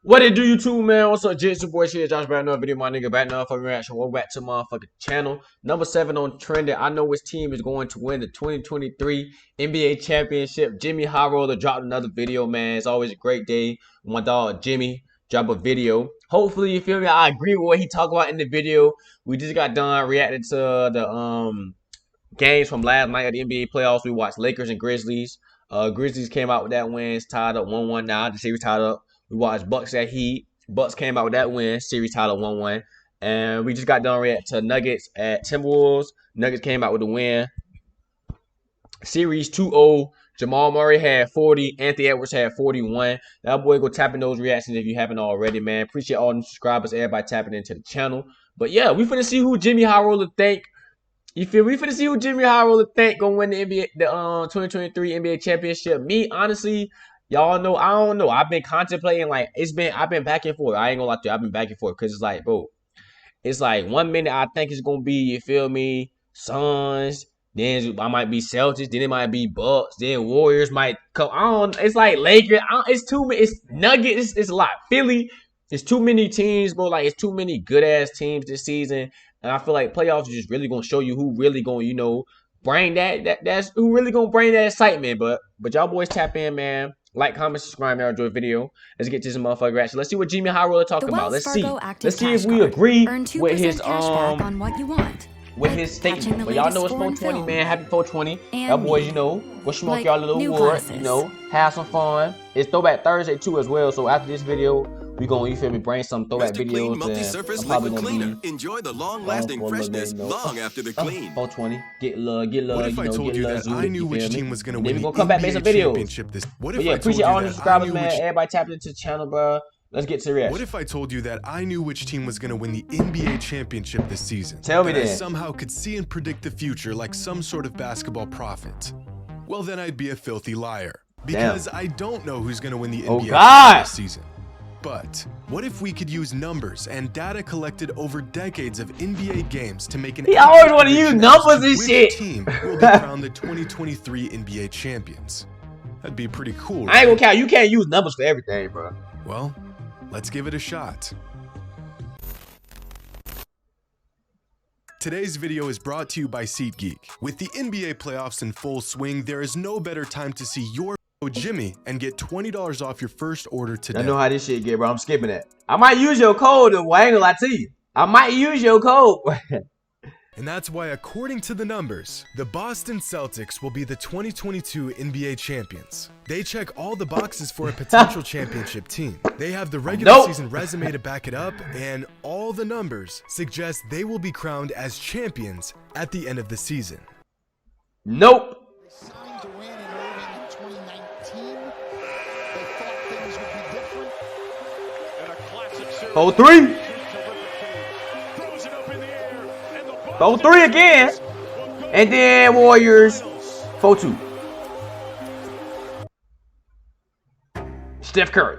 What it do, YouTube, man? What's up, Jits? Your boy Shehatesjosh, back another video, my nigga. Back another fucking reaction. Welcome back to my motherfucking channel. Number 7 on trending. I know which team is going to win the 2023 NBA Championship. Jimmy High Roller dropped another video, man. It's always a great day when my dog Jimmy drop a video. Hopefully, you feel me? I agree with what he talked about in the video. We just got done reacting to the games from last night of the NBA playoffs. We watched Lakers and Grizzlies. Grizzlies came out with that win. It's tied up 1-1 now. The series tied up. We watched Bucks at Heat. Bucks came out with that win. Series tied up 1-1. And we just got done reacting to Nuggets at Timberwolves. Nuggets came out with the win. Series 2-0. Jamal Murray had 40. Anthony Edwards had 41. That boy go tapping those reactions if you haven't already, man. Appreciate all the subscribers, everybody tapping into the channel. But yeah, we finna see who Jimmy High Roller think. You feel me? We finna see who Jimmy High Roller think gonna win the NBA, the 2023 NBA championship. Me, honestly, y'all know, I don't know. I've been contemplating, like, I've been back and forth. I ain't gonna lie to you, I've been back and forth. Cause it's like, bro, it's like 1 minute I think it's gonna be, you feel me, Suns. Then I might be Celtics. Then it might be Bucks. Then Warriors might come. I don't. It's like Lakers. It's too many. It's Nuggets. It's a lot. Philly. It's too many teams, bro. Like, it's too many good ass teams this season. And I feel like playoffs are just really gonna show you who really gonna, you know, bring that's who really gonna bring that excitement. But y'all boys tap in, man. Like, comment, subscribe, and enjoy the video. Let's get to this motherfucker reaction. Let's see what Jimmy High Roller talking about. Let's see. Let's see if we agree with his on what you want. With his statement. But y'all know it's 420, man. Happy 420. Y'all boys, you know, we'll smoke y'all a little wood, you know, have some fun. It's Throwback Thursday too as well. So after this video, we gonna, you feel me, bring some throwback videos. Multi-surface liquid cleaner. Enjoy the long-lasting freshness long after the clean. 420. Get love, what if I told you that I knew which team was gonna win the NBA championship this? What if I told you all the subscribers, man. Everybody tapping into the channel, bro. Let's get to the reaction. What if I told you that I knew which team was going to win the NBA championship this season? Tell me that then. I somehow could see and predict the future like some sort of basketball prophet. Well, then I'd be a filthy liar. Because I don't know who's going to win the NBA this season. But what if we could use numbers and data collected over decades of NBA games to make an... He always want to use numbers and shit. Team will be crowned the 2023 NBA champions. That'd be pretty cool, right? I ain't gonna count. You can't use numbers for everything, bro. Well, let's give it a shot. Today's video is brought to you by SeatGeek. With the NBA playoffs in full swing, there is no better time to see your Jimmy and get $20 off your first order today. I know how this shit get, bro. I'm skipping it. I might use your code, though. I ain't gonna lie to you. I might use your code. And that's why, according to the numbers, the Boston Celtics will be the 2022 NBA champions. They check all the boxes for a potential championship team. They have the regular season resume to back it up, and all the numbers suggest they will be crowned as champions at the end of the season. Nope. They signed Durant and Irving in 2019. They thought things would be different. And a classic series. 4-3. 4-3 again. And then Warriors 4-2. Steph Curry.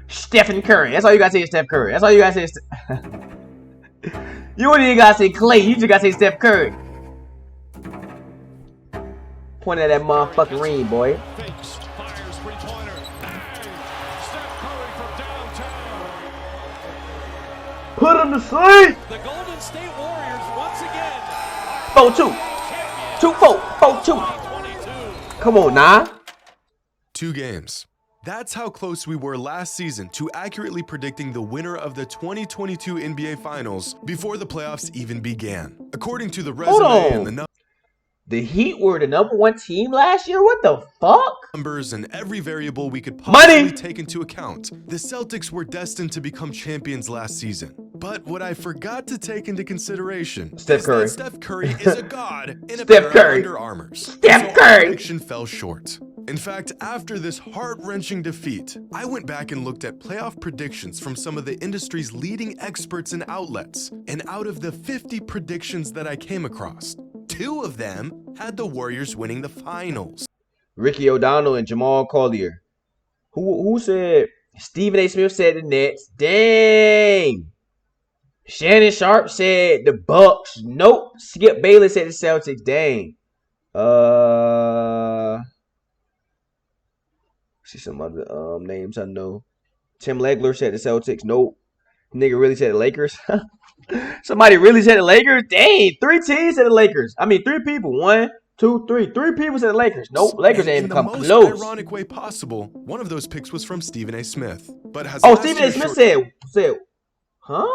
Stephen Curry. That's all you gotta say is Steph Curry. That's all you gotta say is you ain't even gotta say Clay. You just gotta say Steph Curry. Point at that motherfucking ring, boy. Put him to sleep. The Golden State Warriors once again. 4-2. 2-4. 4-2. Come on, nah. 2 games. That's how close we were last season to accurately predicting the winner of the 2022 NBA Finals before the playoffs even began. According to the resume and the Heat were the #1 team last year? What the fuck? Numbers and every variable we could possibly take into account, the Celtics were destined to become champions last season. But what I forgot to take into consideration is that Steph Curry is a god in a pair of Under Armours. Steph Curry! Prediction fell short. In fact, after this heart-wrenching defeat, I went back and looked at playoff predictions from some of the industry's leading experts and outlets. And out of the 50 predictions that I came across, 2 of them had the Warriors winning the finals. Ricky O'Donnell and Jamal Collier. Who said? Stephen A. Smith said the Nets. Dang. Shannon Sharp said the Bucks. Nope. Skip Bayless said the Celtics. Dang. See some other names I know. Tim Legler said the Celtics. Nope. Nigga really said the Lakers. Somebody really said the Lakers? Dang, 3 teams said the Lakers. I mean, 3 people. 1, 2, 3. 3 people said the Lakers. Nope, Lakers ain't even come close. In the most ironic way possible, one of those picks was from Stephen A. Smith. But has Stephen A. Smith said, huh?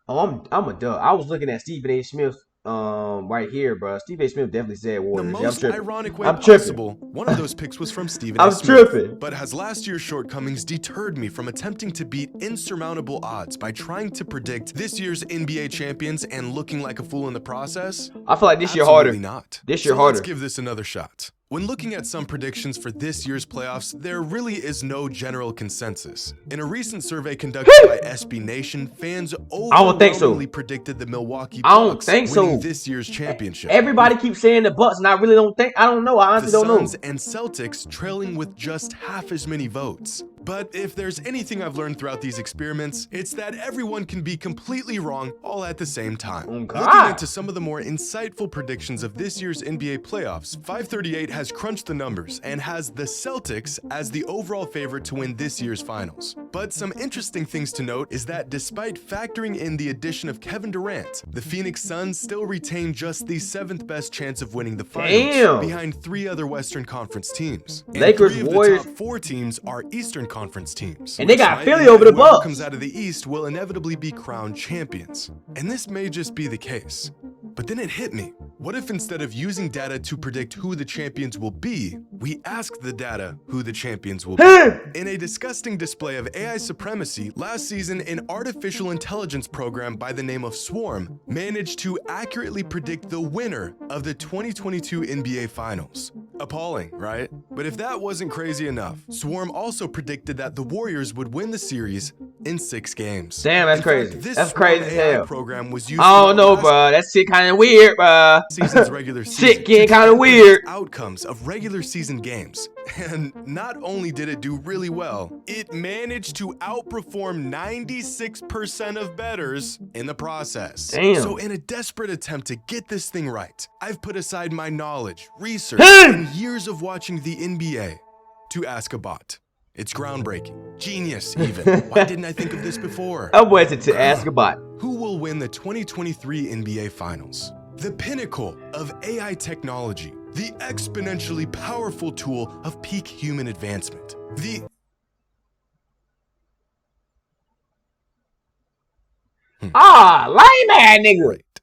Oh, I'm a duh. I was looking at Stephen A. Smith right here, bro. Stephen A. Smith definitely said Warriors. The most ironic way I'm possible, one of those picks was from Stephen A. Smith. Tripping. But has last year's shortcomings deterred me from attempting to beat insurmountable odds by trying to predict this year's NBA champions and looking like a fool in the process? I feel like this year harder. Not. This year harder. Let's give this another shot. When looking at some predictions for this year's playoffs, there really is no general consensus. In a recent survey conducted by SB Nation, fans overwhelmingly predicted the Milwaukee Bucks winning this year's championship. Everybody keeps saying the Bucks, and I really don't think. I don't know. I honestly don't know. The Suns and Celtics trailing with just half as many votes. But if there's anything I've learned throughout these experiments, it's that everyone can be completely wrong all at the same time. Looking into some of the more insightful predictions of this year's NBA playoffs, 538 has crunched the numbers and has the Celtics as the overall favorite to win this year's finals. But some interesting things to note is that despite factoring in the addition of Kevin Durant, the Phoenix Suns still retain just the 7th best chance of winning the finals, behind 3 other Western Conference teams. And Lakers, 3 of Warriors. the top 4 teams are Eastern Conference teams. And they got Philly over the Bucks. Whoever comes out of the East will inevitably be crowned champions. And this may just be the case. But then it hit me. What if instead of using data to predict who the champions will be, we ask the data who the champions will be? In a disgusting display of AI supremacy, last season an artificial intelligence program by the name of Swarm managed to accurately predict the winner of the 2022 NBA Finals. Appalling, right? But if that wasn't crazy enough, Swarm also predicted that the Warriors would win the series in 6 games. Damn, that's crazy. That's crazy as hell. Program was used. I don't know, bro. That shit kind of weird, bro. Season's regular season. Shit getting kind of weird. Outcomes of regular season games. And not only did it do really well, it managed to outperform 96% of bettors in the process. Damn. So in a desperate attempt to get this thing right, I've put aside my knowledge, research, and years of watching the NBA to ask a bot. It's groundbreaking, genius even. Why didn't I think of this before? I wanted to ask a bot. Who will win the 2023 NBA Finals? The pinnacle of AI technology, the exponentially powerful tool of peak human advancement. Lame ass nigga. Right.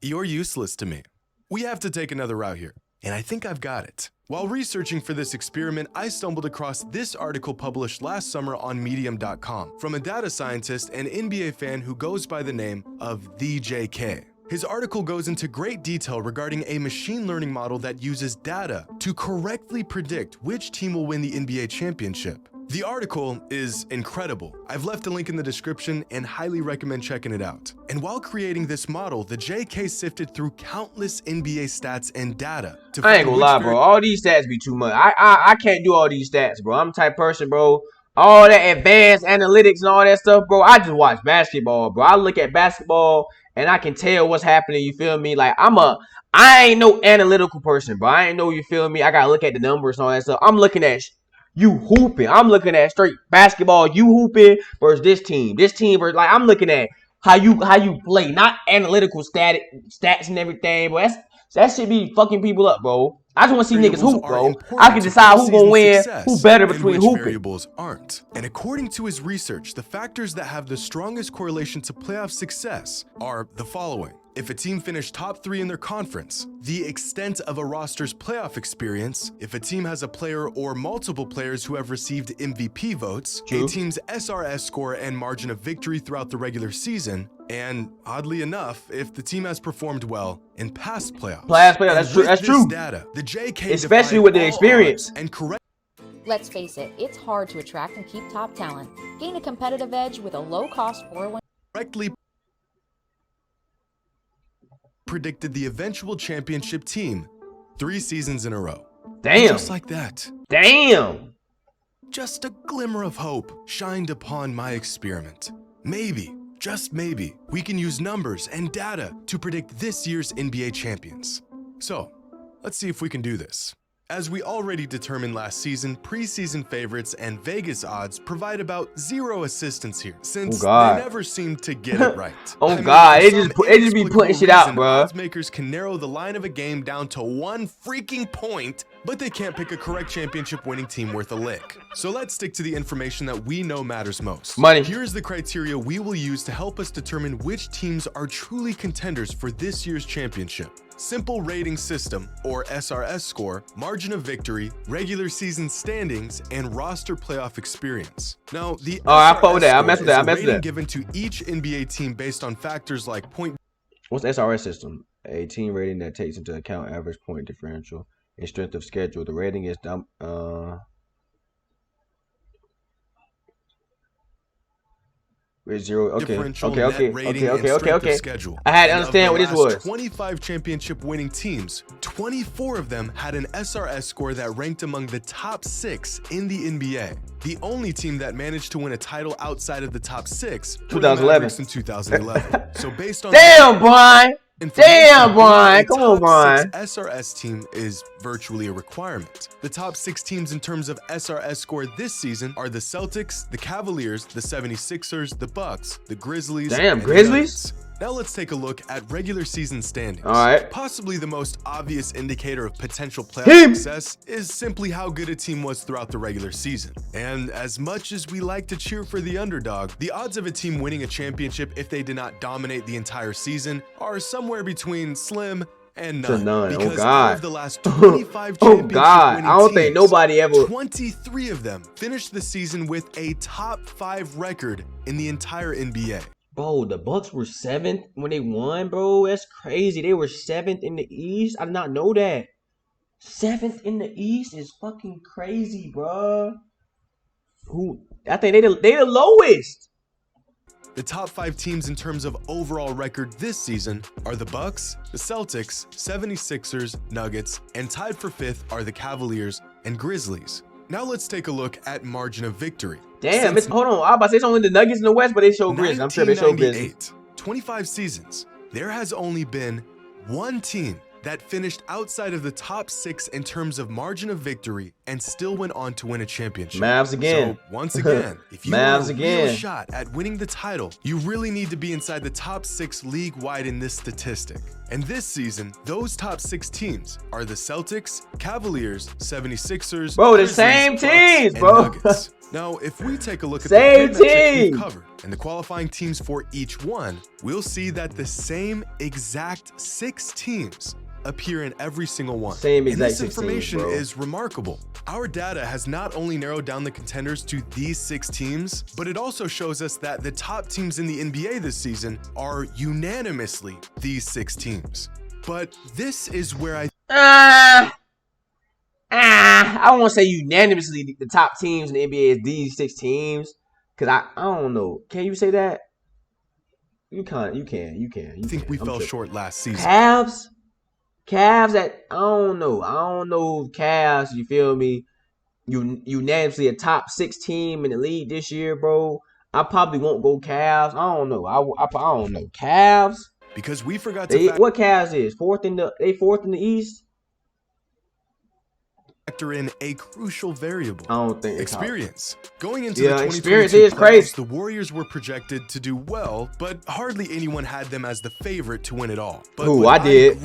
You're useless to me. We have to take another route here, and I think I've got it. While researching for this experiment, I stumbled across this article published last summer on Medium.com from a data scientist and NBA fan who goes by the name of the JK. His article goes into great detail regarding a machine learning model that uses data to correctly predict which team will win the NBA championship. The article is incredible. I've left a link in the description and highly recommend checking it out. And while creating this model, the JK sifted through countless NBA stats and data to I ain't gonna lie, bro. All these stats be too much. I can't do all these stats, bro. I'm the type of person, bro. All that advanced analytics and all that stuff, bro. I just watch basketball, bro. I look at basketball and I can tell what's happening. You feel me? Like I ain't no analytical person, bro. I ain't know, you feel me? I gotta look at the numbers and all that stuff. I'm looking at you hooping. I'm looking at straight basketball. You hooping versus this team. This team versus, like, I'm looking at how you play, not analytical stats and everything, bro. That shit be fucking people up, bro. I just want to see niggas hoop, bro. I can decide who's gonna win, who better between hooping. Variables aren't. And according to his research, the factors that have the strongest correlation to playoff success are the following. If a team finished top 3 in their conference, the extent of a roster's playoff experience, if a team has a player or multiple players who have received MVP votes, a team's SRS score and margin of victory throughout the regular season, and oddly enough, if the team has performed well in past playoffs. That's true. Data, the JK especially with the experience. And correct. Let's face it, it's hard to attract and keep top talent. Gain a competitive edge with a low-cost 401. Correctly predicted the eventual championship team 3 seasons in a row. Damn. Just like that. Damn. Just a glimmer of hope shined upon my experiment. Maybe, just maybe, we can use numbers and data to predict this year's NBA champions. So, let's see if we can do this. As we already determined last season, preseason favorites and Vegas odds provide about zero assistance here, since they never seem to get it right. Oh God, it just be putting shit out, bro. Odds makers can narrow the line of a game down to one freaking point, but they can't pick a correct championship winning team worth a lick. So let's stick to the information that we know matters most. Money. Here's the criteria we will use to help us determine which teams are truly contenders for this year's championship. Simple rating system, or SRS score, margin of victory, regular season standings, and roster playoff experience. Now, the I fought with that. I messed with that. I messed with that. Given to each NBA team based on factors like point. What's the SRS system? A team rating that takes into account average point differential and strength of schedule. The rating is zero. Okay. I had to understand what this was. 25 championship winning teams, 24 of them had an SRS score that ranked among the top 6 in the NBA. The only team that managed to win a title outside of the top 6 were the Mavericks in 2011. So based on damn, Brian. Damn, Brian. Come on, Brian. SRS team is virtually a requirement. The top 6 teams in terms of SRS score this season are the Celtics, the Cavaliers, the 76ers, the Bucks, the Grizzlies. Damn, Grizzlies? Now let's take a look at regular season standings. All right. Possibly the most obvious indicator of potential playoff success is simply how good a team was throughout the regular season. And as much as we like to cheer for the underdog, the odds of a team winning a championship if they did not dominate the entire season are somewhere between slim and none. Oh Because God. out of the last 25 Oh God. I don't think nobody ever. 23 of them finished the season with a top 5 record in the entire NBA. Bro, the Bucks were 7th when they won, bro. That's crazy. They were 7th in the East. I did not know that. 7th in the East is fucking crazy, bro. I think they the lowest. The top 5 teams in terms of overall record this season are the Bucks, the Celtics, 76ers, Nuggets, and tied for 5th are the Cavaliers and Grizzlies. Now let's take a look at margin of victory. Damn, hold on. I was about to say it's only the Nuggets in the West, but they show Grizzlies. I'm sure they show Grizzlies. 25 seasons. There has only been one team that finished outside of the top 6 in terms of margin of victory and still went on to win a championship. Mavs again. So once again, if you want a real shot at winning the title, you really need to be inside the top 6 league-wide in this statistic. And this season, those top 6 teams are the Celtics, Cavaliers, 76ers, bro, the same teams, bro. Nuggets. Now, if we take a look at the metrics we've covered and the qualifying teams for each one, we'll see that the same exact 6 teams appear in every single one. Same exact and this information 16, is remarkable. Our data has not only narrowed down the contenders to these 6 teams, but it also shows us that the top teams in the NBA this season are unanimously these 6 teams. But this is where I won't say unanimously the top teams in the NBA is these 6 teams, because I don't know. Can you say that? You can. I think we fell short last season. Cavs at I don't know Cavs, you feel me? Unanimously a top 6 team in the league this year, bro. I probably won't go Cavs. I don't know. I don't know. Cavs? Because we forgot to what Cavs is? Fourth in the East? Factor in a crucial variable. I don't think experience. Going into the 2022 experience is crazy. The Warriors were projected to do well, but hardly anyone had them as the favorite to win it all. But I did.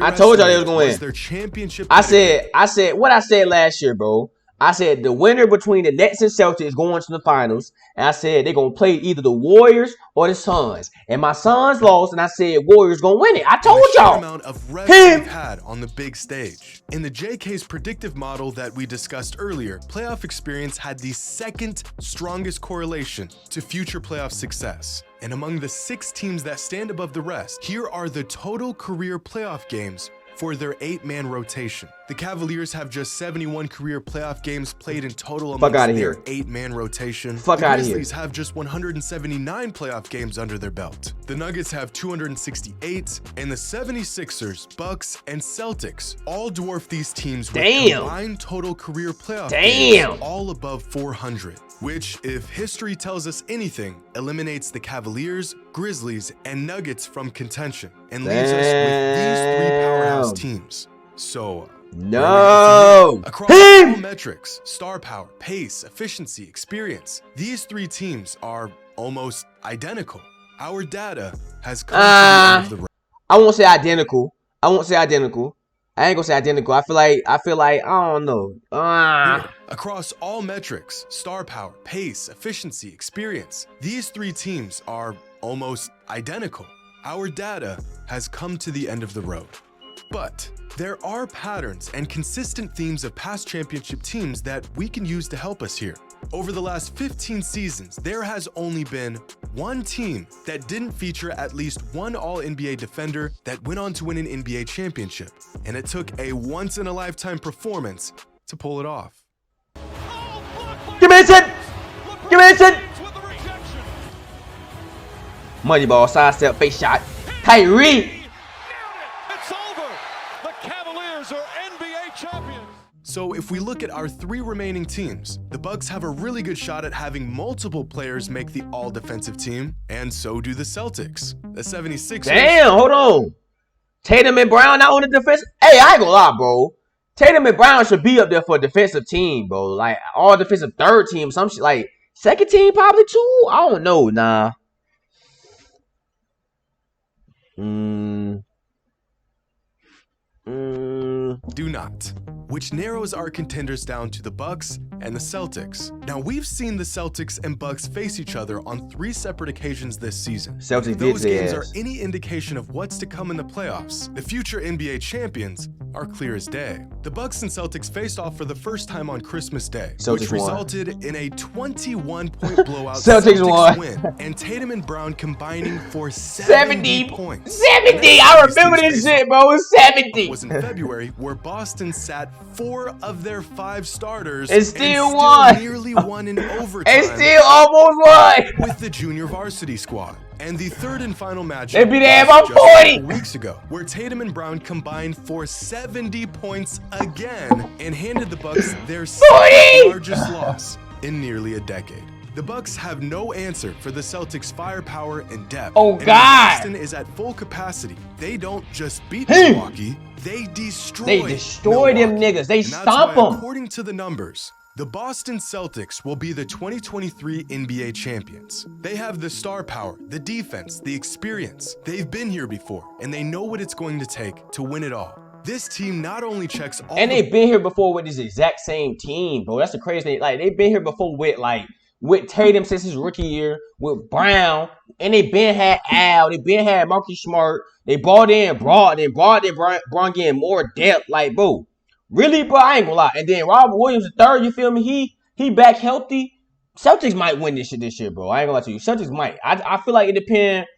I told y'all they was going to win. Their championship. I said what I said last year, bro. I said the winner between the Nets and Celtics going to the finals. And I said they're going to play either the Warriors or the Suns. And my Suns lost, and I said Warriors going to win it. I told y'all. Amount of reps they've had on the big stage. In the JK's predictive model that we discussed earlier, playoff experience had the 2nd strongest correlation to future playoff success. And among the 6 teams that stand above the rest, here are the total career playoff games for their 8-man rotation. The Cavaliers have just 71 career playoff games played in total amongst their 8-man rotation. The Grizzlies have just 179 playoff games under their belt. The Nuggets have 268, and the 76ers, Bucks, and Celtics all dwarf these teams with combined total career playoff games all above 400. Which, if history tells us anything, eliminates the Cavaliers, Grizzlies, and Nuggets from contention and leaves us with these 3 powerhouse teams. So, No. Across all metrics, star power, pace, efficiency, experience, these three teams are almost identical. Our data has come to the end of the road. I won't say identical. I ain't gonna say identical. I feel like I don't know. Across all metrics, star power, pace, efficiency, experience, these three teams are almost identical. Our data has come to the end of the road. But there are patterns and consistent themes of past championship teams that we can use to help us here. Over the last 15 seasons, there has only been one team that didn't feature at least one All-NBA defender that went on to win an NBA championship. And it took a once-in-a-lifetime performance to pull it off. Give me it! Moneyball, sidestep, face shot. Kyrie! It's over. The Cavaliers are NBA champions. So if we look at our three remaining teams, the Bucks have a really good shot at having multiple players make the all-defensive team, and so do the Celtics. The 76ers... Damn, hold on. Tatum and Brown not on the defense. Hey, I ain't gonna lie, bro. Tatum and Brown should be up there for a defensive team, bro. Like, all defensive third team, some shit. Like, second team probably too? I don't know, nah. Do not, which narrows our contenders down to the Bucks and the Celtics. Now, we've seen the Celtics and Bucks face each other on 3 separate occasions this season. Celtics if those did games their are ass. any indication of what's to come in the playoffs, the future NBA champions are clear as day. The Bucks and Celtics faced off for the first time on Christmas Day, Celtics which won. resulted in a 21-point blowout Celtics won. win, and Tatum and Brown combining for 70 points. 70! I remember this shit, bro. It was 70. Was in February, where Boston sat 4 of their 5 starters And still won. nearly won in overtime And still almost won. with the junior varsity squad. And the third and final matchup They beat their ass was by just a 40. couple weeks ago, where Tatum and Brown combined for 70 points again and handed the Bucks their 40. largest loss in nearly a decade. The Bucks have no answer for the Celtics' firepower and depth. Oh, and when God. Boston is at full capacity, they don't just beat Hey. Milwaukee, they destroy They destroy them Milwaukee. niggas. They And that's stomp why, them. according to the numbers, the Boston Celtics will be the 2023 NBA champions. They have the star power, the defense, the experience. They've been here before, and they know what it's going to take to win it all. This team not only checks all And the they've been here before with this exact same team, bro. That's the crazy thing. Like, they've been here before with Tatum since his rookie year, with Brown, and they been had Al, they been had Marcus Smart. They brought in Broad getting more depth. Like, bro, really, bro, I ain't gonna lie. And then Robert Williams III, you feel me? He back healthy. Celtics might win this year, bro. I ain't gonna lie to you. Celtics might. I feel like it depends.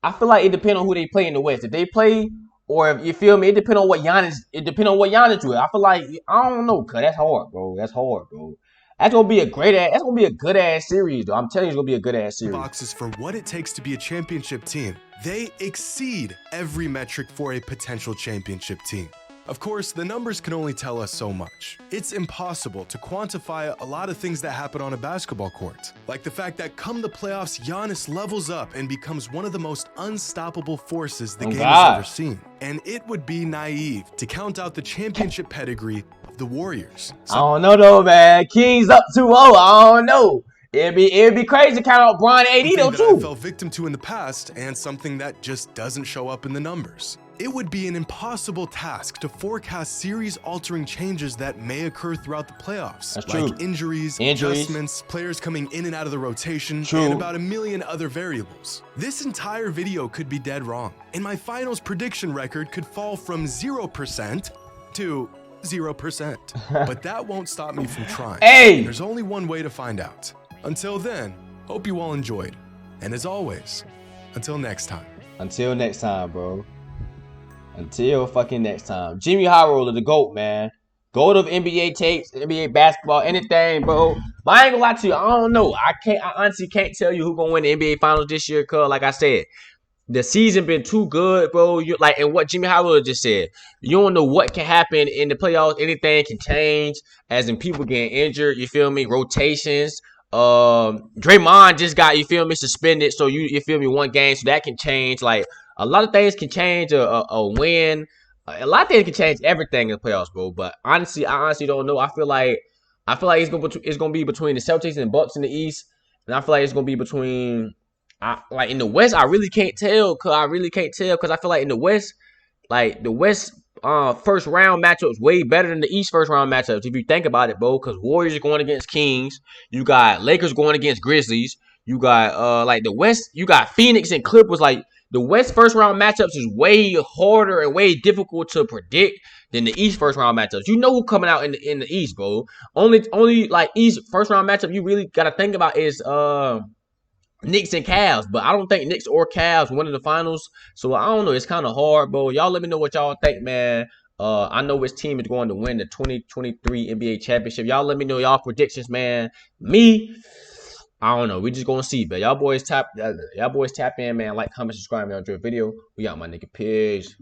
I feel like it depends on who they play in the West. If they play, or if you feel me, it depends on what Giannis. It depends on what Giannis do. I feel like I don't know, cause that's hard, bro. That's hard, bro. That's gonna be a great ass. That's gonna be a good ass series, though. I'm telling you, it's gonna be a good ass series. boxes for what it takes to be a championship team. They exceed every metric for a potential championship team. Of course, the numbers can only tell us so much. It's impossible to quantify a lot of things that happen on a basketball court, like the fact that come the playoffs, Giannis levels up and becomes one of the most unstoppable forces the game has ever seen. And it would be naive to count out the championship pedigree of the Warriors. I don't know though, man. Kings up 2-0. I don't know. It'd be crazy to count out Bron AD though Something that I too. fell victim to in the past, and something that just doesn't show up in the numbers. It would be an impossible task to forecast series-altering changes that may occur throughout the playoffs. That's like true. injuries, adjustments, players coming in and out of the rotation, True. and about a million other variables. This entire video could be dead wrong, and my finals prediction record could fall from 0% to 0%. But that won't stop me from trying. Hey! There's only one way to find out. Until then, hope you all enjoyed. And as always, until next time. Until next time, bro. Until fucking next time. Jimmy High Roller, the GOAT, man. GOAT of NBA tapes, NBA basketball, anything, bro. But I ain't gonna lie to you. I don't know. I honestly can't tell you who's gonna win the NBA Finals this year, cuz like I said, the season been too good, bro. And what Jimmy High Roller just said, you don't know what can happen in the playoffs. Anything can change, as in people getting injured. You feel me? Rotations. Draymond just got, you feel me, suspended. So you feel me, one game, so that can change. Like, a lot of things can change a win. A lot of things can change everything in the playoffs, bro. But honestly, I honestly don't know. I feel like it's gonna be between the Celtics and Bucks in the East, and I feel like it's gonna be between. Like in the West, I really can't tell because I feel like in the West, like the West first round matchups way better than the East first round matchups. If you think about it, bro, because Warriors are going against Kings, you got Lakers going against Grizzlies, you got like the West, you got Phoenix and Clippers. Like the West first round matchups is way harder and way difficult to predict than the East first round matchups. You know who coming out in the East, bro. Only like East first round matchup you really gotta think about is Knicks and Cavs, but I don't think Knicks or Cavs win in the finals. So I don't know. It's kind of hard, bro. Y'all let me know what y'all think, man. I know which team is going to win the 2023 NBA championship. Y'all let me know y'all predictions, man. Me, I don't know. We just gonna see, but y'all boys tap in, man. Like, comment, subscribe, man. Enjoy the video. We got my nigga Pidge.